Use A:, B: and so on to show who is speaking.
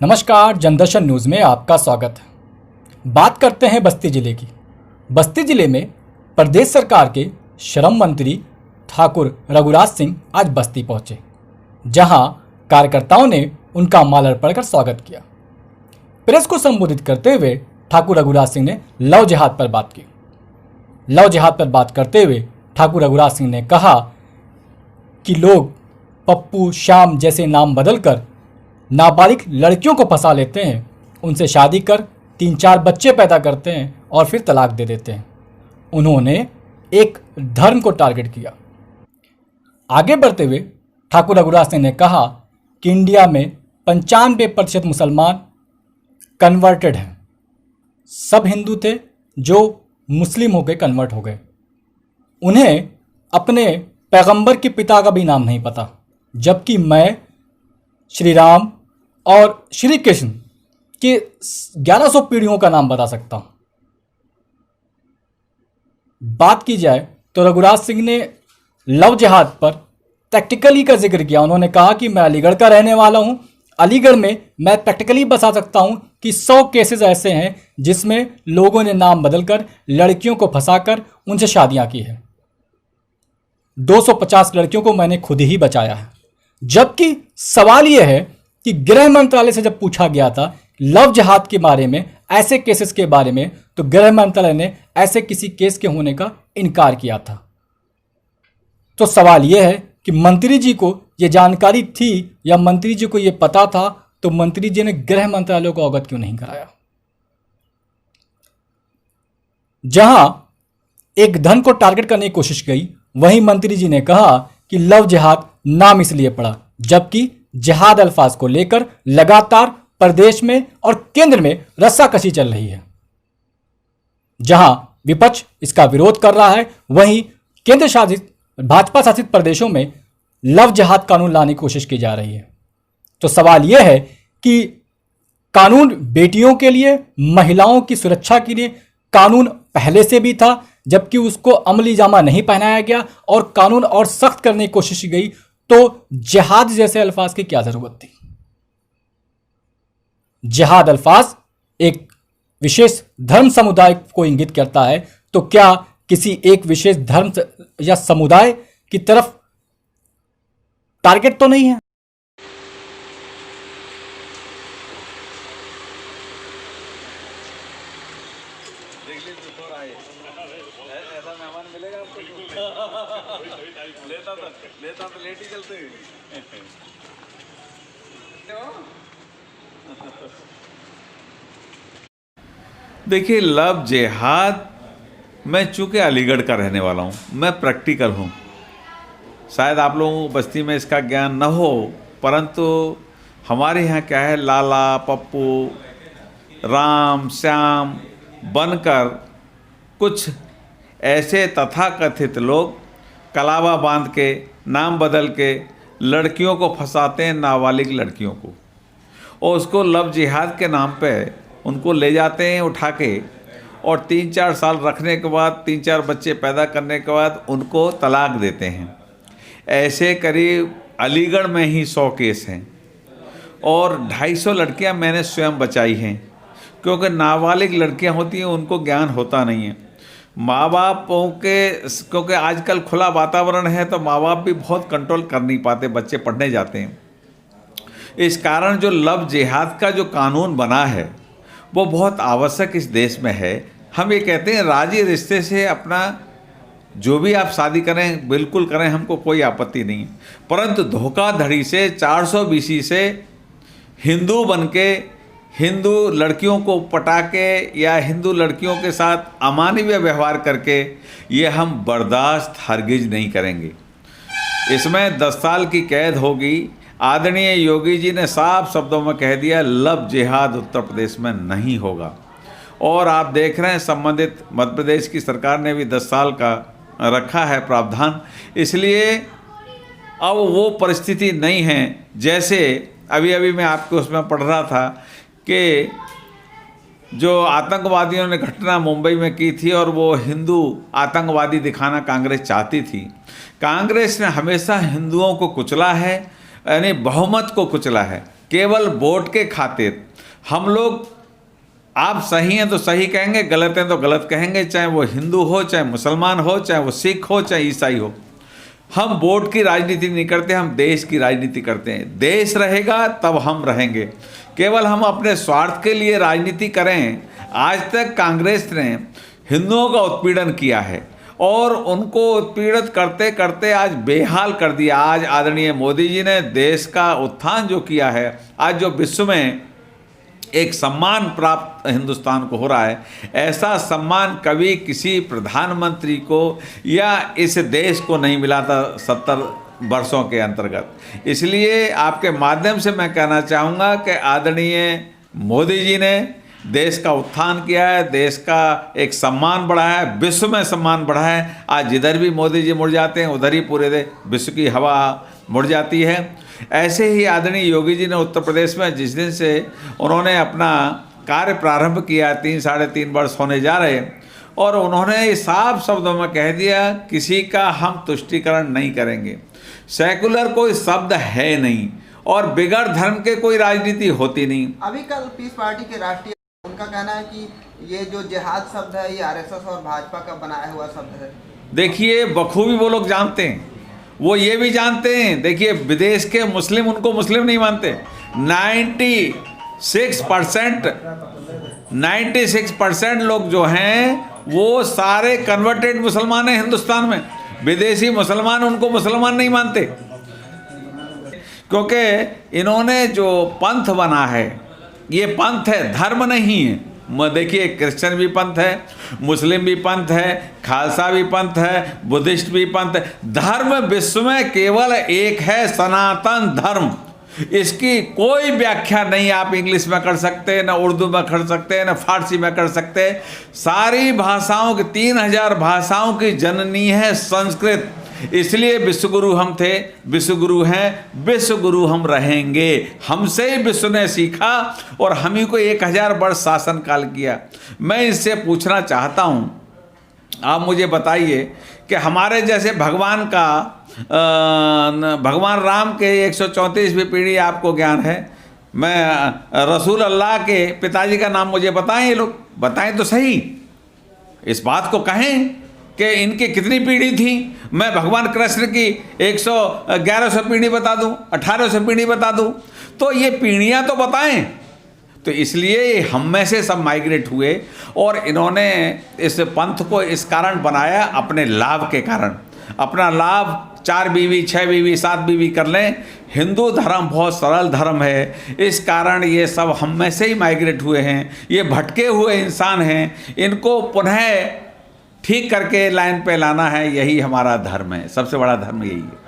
A: नमस्कार, जनदर्शन न्यूज़ में आपका स्वागत है। बात करते हैं बस्ती जिले की। बस्ती जिले में प्रदेश सरकार के श्रम मंत्री ठाकुर रघुराज सिंह आज बस्ती पहुंचे, जहां कार्यकर्ताओं ने उनका माला अर्पण कर स्वागत किया। प्रेस को संबोधित करते हुए ठाकुर रघुराज सिंह ने लव जिहाद पर बात की। लव जिहाद पर बात करते हुए ठाकुर रघुराज सिंह ने कहा कि लोग पप्पू, श्याम जैसे नाम बदलकर नाबालिग लड़कियों को फंसा लेते हैं, उनसे शादी कर 3-4 बच्चे पैदा करते हैं और फिर तलाक दे देते हैं। उन्होंने एक धर्म को टारगेट किया। आगे बढ़ते हुए ठाकुर रघुराज सिंह ने कहा कि इंडिया में 95% मुसलमान कन्वर्टेड हैं। सब हिंदू थे जो मुस्लिम होकर कन्वर्ट हो गए। उन्हें अपने पैगंबर के पिता का भी नाम नहीं पता, जबकि मैं श्री राम और श्री कृष्ण के 1100 पीढ़ियों का नाम बता सकता हूं। बात की जाए तो रघुराज सिंह ने लव जिहाद पर प्रैक्टिकली का जिक्र किया। उन्होंने कहा कि मैं अलीगढ़ का रहने वाला हूं। अलीगढ़ में मैं प्रैक्टिकली बता सकता हूं कि 100 केसेस ऐसे हैं जिसमें लोगों ने नाम बदलकर लड़कियों को फंसाकर उनसे शादियां की है। 250 लड़कियों को मैंने खुद ही बचाया है। जबकि सवाल यह है कि गृह मंत्रालय से जब पूछा गया था लव जिहाद के बारे में, ऐसे केसेस के बारे में, तो गृह मंत्रालय ने ऐसे किसी केस के होने का इनकार किया था। तो सवाल यह है कि मंत्री जी को यह जानकारी थी या मंत्री जी को यह पता था, तो मंत्री जी ने गृह मंत्रालय को अवगत क्यों नहीं कराया। जहां एक धन को टारगेट करने की कोशिश गई, वहीं मंत्री जी ने कहा कि लव जिहाद नाम इसलिए पड़ा, जबकि जिहाद अल्फाज को लेकर लगातार प्रदेश में और केंद्र में रस्साकशी चल रही है। जहां विपक्ष इसका विरोध कर रहा है, वहीं केंद्र शासित भाजपा शासित प्रदेशों में लव जिहाद कानून लाने की कोशिश की जा रही है। तो सवाल यह है कि कानून बेटियों के लिए, महिलाओं की सुरक्षा के लिए कानून पहले से भी था, जबकि उसको अमली जामा नहीं पहनाया गया और कानून और सख्त करने की कोशिश की गई, तो जिहाद जैसे अल्फाज की क्या जरूरत थी। जिहाद अल्फाज एक विशेष धर्म समुदाय को इंगित करता है, तो क्या किसी एक विशेष धर्म या समुदाय की तरफ टारगेट तो नहीं है।
B: ऐसा मेहमान मिलेगा आपको लेता तो लेट ही चलते। देखिए, लव जिहाद, मैं चूँकि अलीगढ़ का रहने वाला हूँ, मैं प्रैक्टिकल हूँ। शायद आप लोगों को बस्ती में इसका ज्ञान न हो, परंतु हमारे यहाँ क्या है, लाला, पप्पू, राम, श्याम बनकर कुछ ऐसे तथाकथित लोग कलावा बांध के, नाम बदल के लड़कियों को फंसाते हैं, नाबालिग लड़कियों को, और उसको लव जिहाद के नाम पे उनको ले जाते हैं उठा के, और 3-4 साल रखने के बाद, 3-4 बच्चे पैदा करने के बाद उनको तलाक देते हैं। ऐसे करीब अलीगढ़ में ही 100 केस हैं और 250 लड़कियां मैंने स्वयं बचाई हैं, क्योंकि नाबालिग लड़कियां होती हैं, उनको ज्ञान होता नहीं है। माँ बापों के, क्योंकि आजकल खुला वातावरण है, तो माँ बाप भी बहुत कंट्रोल कर नहीं पाते, बच्चे पढ़ने जाते हैं। इस कारण जो लव जिहाद का जो कानून बना है वो बहुत आवश्यक इस देश में है। हम ये कहते हैं राजी रिश्ते से अपना जो भी आप शादी करें बिल्कुल करें, हमको कोई आपत्ति नहीं है, परंतु धोखाधड़ी से 400 BC से हिंदू बन के हिंदू लड़कियों को पटा के या हिंदू लड़कियों के साथ अमानवीय व्यवहार करके ये हम बर्दाश्त हरगिज नहीं करेंगे। इसमें 10 साल की कैद होगी। आदरणीय योगी जी ने साफ शब्दों में कह दिया, लव जिहाद उत्तर प्रदेश में नहीं होगा। और आप देख रहे हैं संबंधित मध्य प्रदेश की सरकार ने भी 10 साल का रखा है प्रावधान, इसलिए अब वो परिस्थिति नहीं है। जैसे अभी मैं आपको उसमें पढ़ रहा था कि जो आतंकवादियों ने घटना मुंबई में की थी और वो हिंदू आतंकवादी दिखाना कांग्रेस चाहती थी। कांग्रेस ने हमेशा हिंदुओं को कुचला है, यानी बहुमत को कुचला है। केवल वोट के खातिर हम लोग, आप सही हैं तो सही कहेंगे, गलत हैं तो गलत कहेंगे, चाहे वो हिंदू हो, चाहे मुसलमान हो, चाहे वो सिख हो, चाहे ईसाई हो। हम वोट की राजनीति नहीं करते, हम देश की राजनीति करते हैं। देश रहेगा तब हम रहेंगे। केवल हम अपने स्वार्थ के लिए राजनीति करें। आज तक कांग्रेस ने हिंदुओं का उत्पीड़न किया है और उनको उत्पीड़ित करते करते आज बेहाल कर दिया। आज आदरणीय मोदी जी ने देश का उत्थान जो किया है, आज जो विश्व में एक सम्मान प्राप्त हिंदुस्तान को हो रहा है, ऐसा सम्मान कभी किसी प्रधानमंत्री को या इस देश को नहीं मिला था 70 वर्षों के अंतर्गत। इसलिए आपके माध्यम से मैं कहना चाहूँगा कि आदरणीय मोदी जी ने देश का उत्थान किया है, देश का एक सम्मान बढ़ाया है, विश्व में सम्मान बढ़ा है। आज जिधर भी मोदी जी मुड़ जाते हैं उधर ही पूरे विश्व की हवा मुड़ जाती है। ऐसे ही आदरणीय योगी जी ने उत्तर प्रदेश में जिस दिन से उन्होंने अपना कार्य प्रारंभ किया, 3-3.5 वर्ष होने जा रहे, और उन्होंने साफ शब्दों में कह दिया किसी का हम तुष्टीकरण नहीं करेंगे। सेकुलर कोई शब्द है नहीं और बिगड़ धर्म के कोई राजनीति होती नहीं।
C: अभी कल पीस पार्टी के राष्ट्रीय, उनका कहना है कि ये जो जिहाद शब्द है ये आरएसएस और भाजपा का बनाया हुआ शब्द है। देखिए
B: बखूबी वो लोग जानते हैं, वो ये भी जानते हैं। देखिए विदेश के मुस्लिम उनको मुस्लिम नहीं मानते। 96% लोग जो हैं वो सारे कन्वर्टेड मुसलमान हैं हिंदुस्तान में। विदेशी मुसलमान उनको मुसलमान नहीं मानते, क्योंकि इन्होंने जो पंथ बना है ये पंथ है, धर्म नहीं है। देखिए क्रिश्चियन भी पंथ है, मुस्लिम भी पंथ है, खालसा भी पंथ है, बुद्धिस्ट भी पंथ है। धर्म विश्व में केवल एक है, सनातन धर्म। इसकी कोई व्याख्या नहीं आप इंग्लिश में कर सकते, न उर्दू में कर सकते, न फारसी में कर सकते। सारी भाषाओं की 3000 भाषाओं की जननी है संस्कृत। इसलिए विश्वगुरु हम थे, विश्वगुरु हैं, विश्वगुरु हम रहेंगे। हमसे ही विश्व ने सीखा और हम ही को 1000 वर्ष शासन काल किया। मैं इससे पूछना चाहता हूँ, आप मुझे बताइए कि हमारे जैसे भगवान राम के 134वीं पीढ़ी आपको ज्ञान है। मैं रसूल अल्लाह के पिताजी का नाम मुझे बताएं, ये लोग बताएं तो सही, इस बात को कहें कि इनकी कितनी पीढ़ी थी। मैं भगवान कृष्ण की 1100 पीढ़ी बता दूं, 1800 पीढ़ी बता दूं, तो ये पीढ़ियां तो बताएं। तो इसलिए हम में से सब माइग्रेट हुए और इन्होंने इस पंथ को इस कारण बनाया, अपने लाभ के कारण। अपना लाभ 4 बीवी, 6 बीवी, 7 बीवी कर लें। हिंदू धर्म बहुत सरल धर्म है, इस कारण ये सब हम में से ही माइग्रेट हुए हैं। ये भटके हुए इंसान हैं, इनको पुनः ठीक करके लाइन पे लाना है। यही हमारा धर्म है, सबसे बड़ा धर्म यही है।